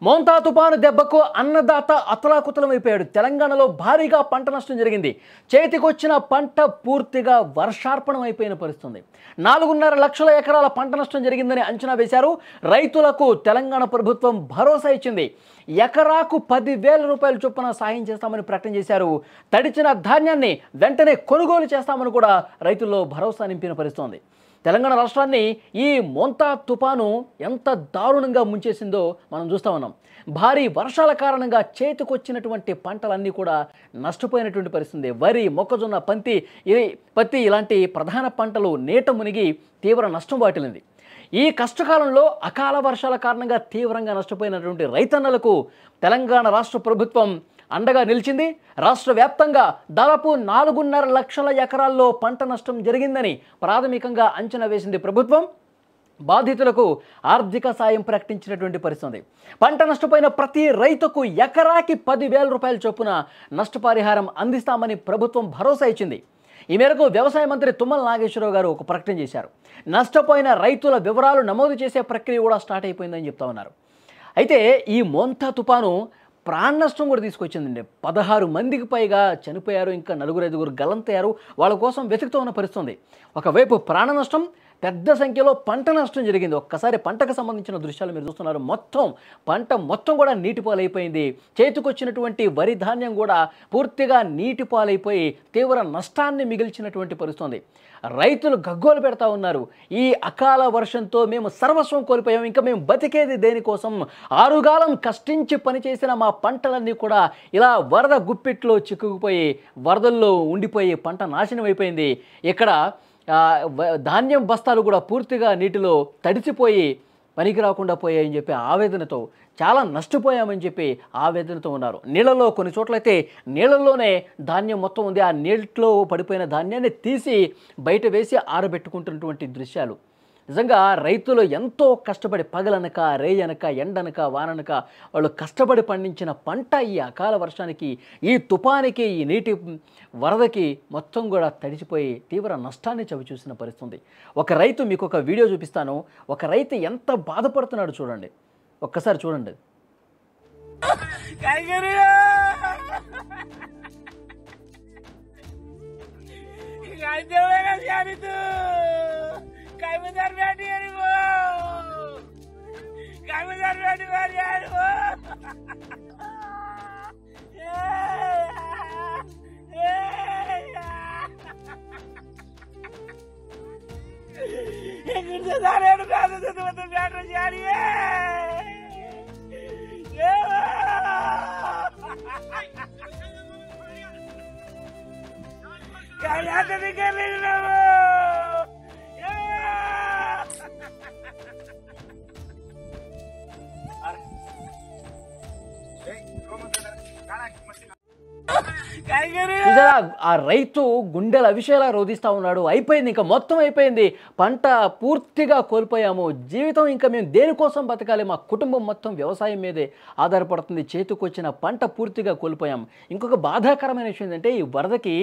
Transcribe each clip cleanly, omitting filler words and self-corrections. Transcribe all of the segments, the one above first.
మోంతా తుపాను దెబ్బకు అన్నదాత అతలాకుతలమైపోయాడు. తెలంగాణలో భారీగా పంట నష్టం జరిగింది. చేతికొచ్చిన పంట పూర్తిగా వర్షార్పణం అయిపోయిన పరిస్థితి. 4.5 లక్షల ఎకరాల పంట నష్టం జరిగిందని అంచనా వేశారు. రైతులకు తెలంగాణ ప్రభుత్వం భరోసా ఇచ్చింది. ఎకరాకు 10,000 రూపాయల చొప్పున సాయం చేస్తామని ప్రకటన చేశారు. తడిచిన ధాన్యాన్ని వెంటనే కొనుగోలు చేస్తామని కూడా రైతుల్లో భరోసా నింపిన పరిస్థితి. తెలంగాణ రాష్ట్రాన్ని ఈ మోంతా తుపాను ఎంత దారుణంగా ముంచేసిందో మనం చూస్తూ ఉన్నాం. భారీ వర్షాల కారణంగా చేతికొచ్చినటువంటి పంటలన్నీ కూడా నష్టపోయినటువంటి పరిస్థితి. వరి, మొక్కజొన్న, పత్తి ఇలాంటి ప్రధాన పంటలు నీట మునిగి తీవ్ర నష్టం వాటిల్లింది. ఈ కష్టకాలంలో అకాల వర్షాల కారణంగా తీవ్రంగా నష్టపోయినటువంటి రైతన్నలకు తెలంగాణ రాష్ట్ర ప్రభుత్వం అండగా నిలిచింది. రాష్ట్ర వ్యాప్తంగా దాదాపు 4.5 లక్షల ఎకరాల్లో పంట నష్టం జరిగిందని ప్రాథమికంగా అంచనా వేసింది ప్రభుత్వం. బాధితులకు ఆర్థిక సాయం ప్రకటించినటువంటి పరిస్థితి. పంట నష్టపోయిన ప్రతి రైతుకు ఎకరాకి 10,000 రూపాయల చొప్పున నష్టపరిహారం అందిస్తామని ప్రభుత్వం భరోసా ఇచ్చింది. ఈ మేరకు వ్యవసాయ మంత్రి తుమ్మల నాగేశ్వరరావు గారు ఒక ప్రకటన చేశారు. నష్టపోయిన రైతుల వివరాలు నమోదు చేసే ప్రక్రియ కూడా స్టార్ట్ అయిపోయిందని చెప్తా ఉన్నారు. అయితే ఈ మోంతా తుపాను ప్రాణ నష్టం కూడా తీసుకొచ్చిందండి. 16 మందికి పైగా చనిపోయారు. ఇంకా 4-5 గల్లంతయ్యారు. వాళ్ళ కోసం వెతుకుతూ ఉన్న పరిస్థితి. ఒకవైపు ప్రాణ నష్టం, పెద్ద సంఖ్యలో పంట నష్టం జరిగింది. ఒక్కసారి పంటకు సంబంధించిన దృశ్యాలు మీరు చూస్తున్నారు. పంట మొత్తం కూడా నీటి పాలైపోయింది. చేతికొచ్చినటువంటి వరి ధాన్యం కూడా పూర్తిగా నీటి పాలైపోయి తీవ్ర నష్టాన్ని మిగిల్చినటువంటి పరిస్థితి. రైతులు గగ్గోలు పెడతా ఉన్నారు. ఈ అకాల వర్షంతో మేము సర్వస్వం కోల్పోయాం, ఇంకా మేము బతికేది దేనికోసం? ఆరుగాలం కష్టించి పనిచేసిన మా పంటలన్నీ కూడా ఇలా వరద గుప్పిట్లో చిక్కుకుపోయి వరదల్లో ఉండిపోయి పంట నాశనం అయిపోయింది. ఇక్కడ ధాన్యం బస్తాలు కూడా పూర్తిగా నీటిలో తడిసిపోయి పనికి రాకుండా పోయాయని చెప్పి ఆవేదనతో, చాలా నష్టపోయామని చెప్పి ఆవేదనతో ఉన్నారు. నీళ్ళలో కొన్ని చోట్లయితే నీళ్ళల్లోనే ధాన్యం మొత్తం ఉంది. ఆ నీటిలో పడిపోయిన ధాన్యాన్ని తీసి బయట వేసి ఆరబెట్టుకుంటున్నటువంటి దృశ్యాలు. నిజంగా రైతులు ఎంతో కష్టపడి పగలనక, రేయనక, ఎండనక, వాననక వాళ్ళు కష్టపడి పండించిన పంట ఈ అకాల వర్షానికి, ఈ తుపానికి, ఈ నీటి వరదకి మొత్తం కూడా తడిచిపోయి తీవ్ర నష్టాన్ని చవిచూసిన పరిస్థితి. ఒక రైతు, మీకు ఒక వీడియో చూపిస్తాను. ఒక రైతు ఎంత బాధపడుతున్నాడు చూడండి. ఒక్కసారి చూడండి. చూసారా, ఆ రైతు గుండెల అవిషయాలా రోధిస్తూ ఉన్నాడు. అయిపోయింది, ఇంకా మొత్తం అయిపోయింది, పంట పూర్తిగా కోల్పోయాము, జీవితం ఇంకా మేము దేనికోసం బతకాలి, మా కుటుంబం మొత్తం వ్యవసాయం మీదే ఆధారపడుతుంది, చేతికొచ్చిన పంట పూర్తిగా కోల్పోయాం. ఇంకొక బాధాకరమైన విషయం ఏంటంటే, ఈ వరదకి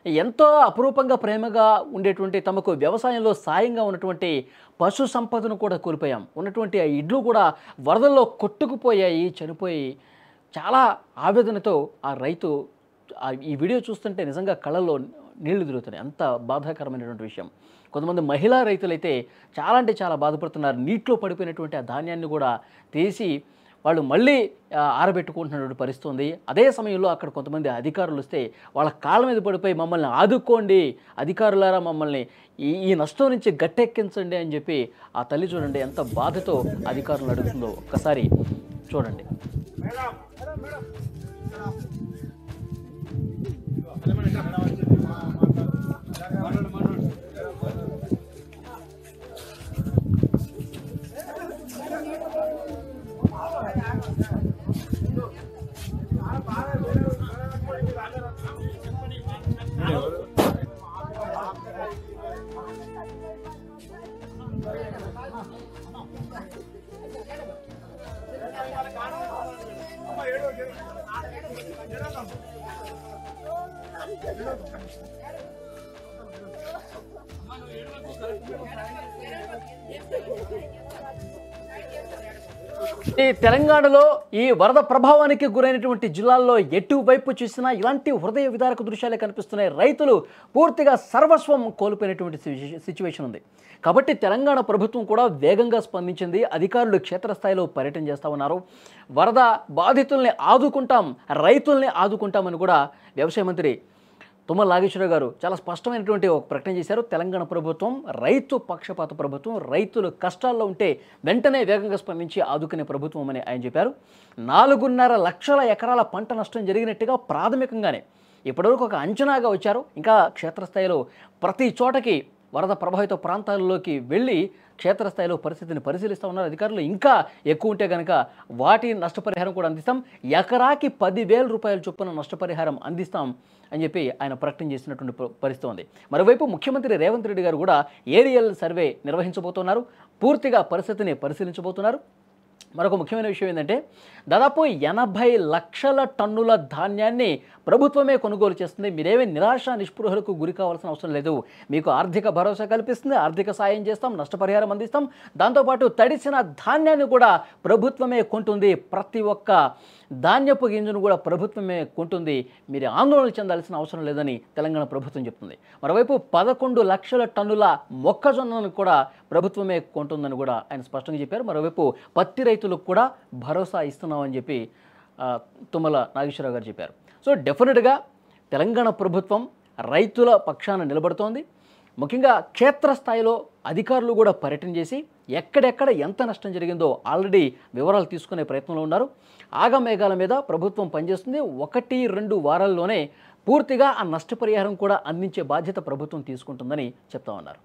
ఎంతో అపురూపంగా ప్రేమగా ఉండేటువంటి, తమకు వ్యవసాయంలో సాయంగా ఉన్నటువంటి పశు సంపదను కూడా కోల్పోయాం. ఉన్నటువంటి ఆ ఇడ్లు కూడా వరదల్లో కొట్టుకుపోయాయి, చనిపోయి. చాలా ఆవేదనతో ఆ రైతు ఈ వీడియో చూస్తుంటే నిజంగా కళ్ళల్లో నీళ్లు తిరుగుతున్నాయి. అంత బాధాకరమైనటువంటి విషయం. కొంతమంది మహిళా రైతులైతే చాలా అంటే చాలా బాధపడుతున్నారు. నీటిలో పడిపోయినటువంటి ఆ ధాన్యాన్ని కూడా తీసి వాళ్ళు మళ్ళీ ఆరబెట్టుకుంటున్నటువంటి పరిస్థితి ఉంది. అదే సమయంలో అక్కడ కొంతమంది అధికారులు వస్తే వాళ్ళ కాళ్ళ మీద పడిపోయి మమ్మల్ని ఆదుకోండి, అధికారులారా మమ్మల్ని ఈ నష్టం నుంచి గట్టెక్కించండి అని చెప్పి ఆ తల్లి చూడండి ఎంత బాధతో అధికారులు అడుగుతుందో. ఒక్కసారి చూడండి. ఈ తెలంగాణలో ఈ వరద ప్రభావానికి గురైనటువంటి జిల్లాల్లో ఎటువైపు చూసినా ఇలాంటి హృదయ విదారక దృశ్యాలే కనిపిస్తున్నాయి. రైతులు పూర్తిగా సర్వస్వం కోల్పోయినటువంటి సిచ్యువేషన్ ఉంది. కాబట్టి తెలంగాణ ప్రభుత్వం కూడా వేగంగా స్పందించింది. అధికారులు క్షేత్రస్థాయిలో పర్యటన చేస్తూ ఉన్నారు. వరద బాధితుల్ని ఆదుకుంటాం, రైతుల్ని ఆదుకుంటామని కూడా వ్యవసాయ మంత్రి తుమ్మల నాగేశ్వరరావు గారు చాలా స్పష్టమైనటువంటి ఒక ప్రకటన చేశారు. తెలంగాణ ప్రభుత్వం రైతు పక్షపాత ప్రభుత్వం, రైతులు కష్టాల్లో ఉంటే వెంటనే వేగంగా స్పందించి ఆదుకునే ప్రభుత్వం అని ఆయన చెప్పారు. 4.5 లక్షల ఎకరాల పంట నష్టం జరిగినట్టుగా ప్రాథమికంగానే ఇప్పటివరకు ఒక అంచనాగా వచ్చారు. ఇంకా క్షేత్రస్థాయిలో ప్రతి చోటకి వరద ప్రభావిత ప్రాంతాల్లోకి వెళ్ళి క్షేత్రస్థాయిలో పరిస్థితిని పరిశీలిస్తూ ఉన్నారు అధికారులు. ఇంకా ఎక్కువ ఉంటే కనుక వాటి నష్టపరిహారం కూడా అందిస్తాం, ఎకరాకి 10,000 రూపాయల చొప్పున నష్టపరిహారం అందిస్తాం అని చెప్పి ఆయన ప్రకటన చేసినటువంటి పరిస్థితి ఉంది. మరోవైపు ముఖ్యమంత్రి రేవంత్ రెడ్డి గారు కూడా ఏరియల్ సర్వే నిర్వహించబోతున్నారు, పూర్తిగా పరిస్థితిని పరిశీలించబోతున్నారు. మరొక ముఖ్యమైన విషయం ఏంటంటే దాదాపు 80 లక్షల టన్నుల ధాన్యాన్ని ప్రభుత్వమే కొనుగోలు చేస్తుంది. మీరేమీ నిరాశ నిస్పృహలకు గురి కావాల్సిన అవసరం లేదు. మీకు ఆర్థిక భరోసా కల్పిస్తుంది, ఆర్థిక సాయం చేస్తాం, నష్టపరిహారం అందిస్తాం. దాంతోపాటు తడిసిన ధాన్యాన్ని కూడా ప్రభుత్వమే కొంటుంది. ప్రతి ఒక్క ధాన్యపు గింజను కూడా ప్రభుత్వమే కొంటుంది. మీరు ఆందోళన చెందాల్సిన అవసరం లేదని తెలంగాణ ప్రభుత్వం చెప్తుంది. మరోవైపు 11 లక్షల టన్నుల మొక్కజొన్నను కూడా ప్రభుత్వమే కొంటుందని కూడా ఆయన స్పష్టంగా చెప్పారు. మరోవైపు పత్తి రైతులకు కూడా భరోసా ఇస్తున్నామని చెప్పి తుమ్మల నాగేశ్వరరావు గారు చెప్పారు. సో డెఫినెట్గా తెలంగాణ ప్రభుత్వం రైతుల పక్షాన నిలబడుతోంది. ముఖ్యంగా క్షేత్రస్థాయిలో అధికారులు కూడా పర్యటన చేసి ఎక్కడెక్కడ ఎంత నష్టం జరిగిందో ఆల్రెడీ వివరాలు తీసుకునే ప్రయత్నంలో ఉన్నారు. ఆగమేఘాల మీద ప్రభుత్వం పనిచేస్తుంది. 1-2 వారాల్లోనే పూర్తిగా ఆ నష్టపరిహారం కూడా అందించే బాధ్యత ప్రభుత్వం తీసుకుంటుందని చెప్తా ఉన్నారు.